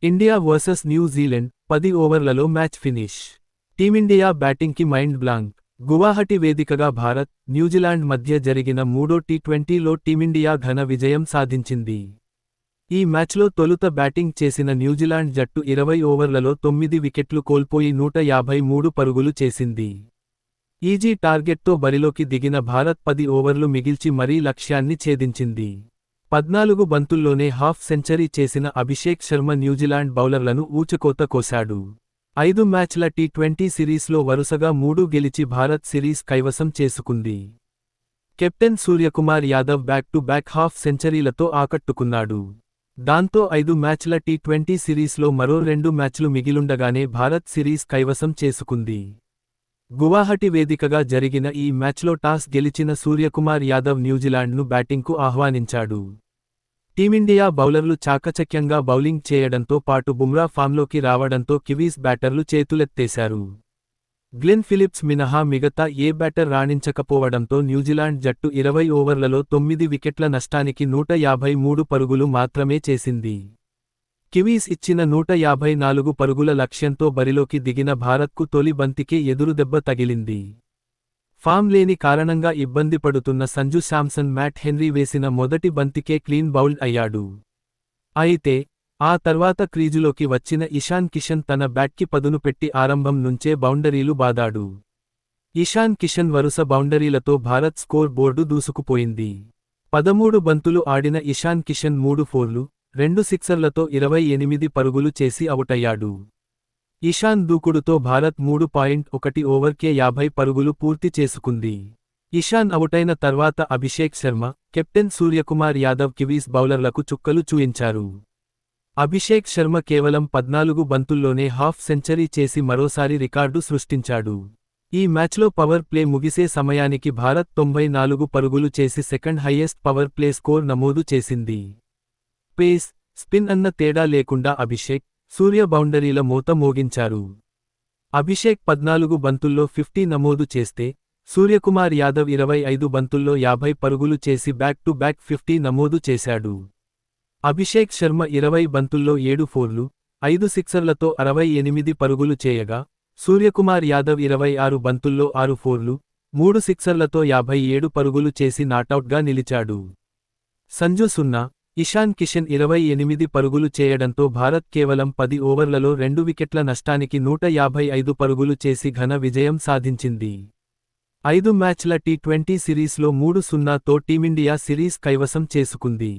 India versus New Zealand 10 ఓవర్లలో match finish. Team India బ్యాటింగ్కి mind blank. Guwahati వేదికగా భారత్, న్యూజిలాండ్ మధ్య జరిగిన మూడో టీ20లో టీమిండియా ఘన విజయం సాధించింది. ఈ మ్యాచ్లో తొలుత బ్యాటింగ్ చేసిన న్యూజిలాండ్ జట్టు 20 ఓవర్లలో 9 వికెట్లు కోల్పోయి 153 పరుగులు చేసింది. ఈజీ టార్గెట్తో బరిలోకి దిగిన భారత్ 10 ఓవర్లు మిగిల్చి మరీ లక్ష్యాన్ని ఛేదించింది. 14 బంతుల్లోనే హాఫ్ సెంచరీ చేసిన అభిషేక్ శర్మ న్యూజిలాండ్ బౌలర్లను ఊచకోత కోశాడు. 5 మ్యాచ్ల టీ20 సిరీస్లో వరుసగా 3 గెలిచి భారత్ సిరీస్ కైవసం చేసుకుంది. Captain Suryakumar Yadav back to back half సెంచరీలతో ఆకట్టుకున్నాడు. దాంతో 5 మ్యాచ్ల టీ20 సిరీస్లో మరో 2 మ్యాచ్లు మిగిలుండగానే భారత్ సిరీస్ కైవసం చేసుకుంది. గువాహటి వేదికగా జరిగిన ఈ మ్యాచ్లో టాస్ గెలిచిన సూర్యకుమార్ యాదవ్ న్యూజిలాండ్ను బ్యాటింగ్కు ఆహ్వానించాడు. టీమిండియా బౌలర్లు చాకచక్యంగా బౌలింగ్ చేయడంతో పాటు బుమ్రా ఫామ్లోకి రావడంతో కివీస్ బ్యాటర్లు చేతులెత్తేశారు. గ్లెన్ ఫిలిప్స్ మినహా మిగతా ఏ బ్యాటర్ రాణించకపోవడంతో న్యూజిలాండ్ జట్టు 20 ఓవర్లలో 9 వికెట్ల నష్టానికి 153 పరుగులు మాత్రమే చేసింది. కివీస్ ఇచ్చిన 154 పరుగుల లక్ష్యంతో బరిలోకి దిగిన భారత్కు తొలి బంతికే ఎదురుదెబ్బ తగిలింది. ఫామ్ లేని కారణంగా ఇబ్బంది పడుతున్న సంజు శాంసన్ మ్యాట్ హెన్రీ వేసిన మొదటి బంతికే క్లీన్ బౌల్డ్ అయ్యాడు. అయితే ఆ తర్వాత క్రీజులోకి వచ్చిన ఇషాన్ కిషన్ తన బ్యాట్కి పదును పెట్టి ఆరంభం నుంచే బౌండరీలు బాదాడు. ఇషాన్ కిషన్ వరుస బౌండరీలతో భారత్ స్కోర్ బోర్డు దూసుకుపోయింది. 13 బంతులు ఆడిన ఇషాన్ కిషన్ 3 ఫోర్లు, 2 సిక్సర్లతో 28 పరుగులు చేసి అవుటయ్యాడు. ఇషాన్ దూకుడుతో భారత్ 3.1 ఓవర్కే 50 పరుగులు పూర్తి చేసుకుంది. ఇషాన్ అవుటైన తర్వాత అభిషేక్ శర్మ, కెప్టెన్ సూర్యకుమార్ యాదవ్ కివీస్ బౌలర్లకు చుక్కలు చూయించారు. అభిషేక్ శర్మ కేవలం 14 బంతుల్లోనే హాఫ్ సెంచరీ చేసి మరోసారి రికార్డు సృష్టించాడు. ఈ మ్యాచ్లో పవర్ ప్లే ముగిసే సమయానికి భారత్ 94 పరుగులు చేసి second highest power play score నమోదు చేసింది. పేస్, స్పిన్ అన్న తేడా లేకుండా అభిషేక్, సూర్య బౌండరీల మోత మోగించారు. అభిషేక్ 14 బంతుల్లో 50 నమోదు చేస్తే, సూర్యకుమార్ యాదవ్ 25 బంతుల్లో 50 పరుగులు చేసి బ్యాక్ టు బ్యాక్ 50 నమోదు చేశాడు. అభిషేక్ శర్మ 20 బంతుల్లో 7 ఫోర్లు, 5 సిక్సర్లతో 68 పరుగులు చేయగా, సూర్యకుమార్ యాదవ్ 26 బంతుల్లో 6 ఫోర్లు, 3 సిక్సర్లతో 57 పరుగులు చేసి నాటౌట్గా నిలిచాడు. సంజు 0, ఇషాన్ కిషన్ 28 పరుగులు చేయడంతో భారత్ కేవలం 10 ఓవర్లలో 2 వికెట్ల నష్టానికి 155 పరుగులు చేసి ఘన విజయం సాధించింది. 5 మ్యాచ్ల టీ20 సిరీస్లో 3-0తో టీమిండియా సిరీస్ కైవసం చేసుకుంది.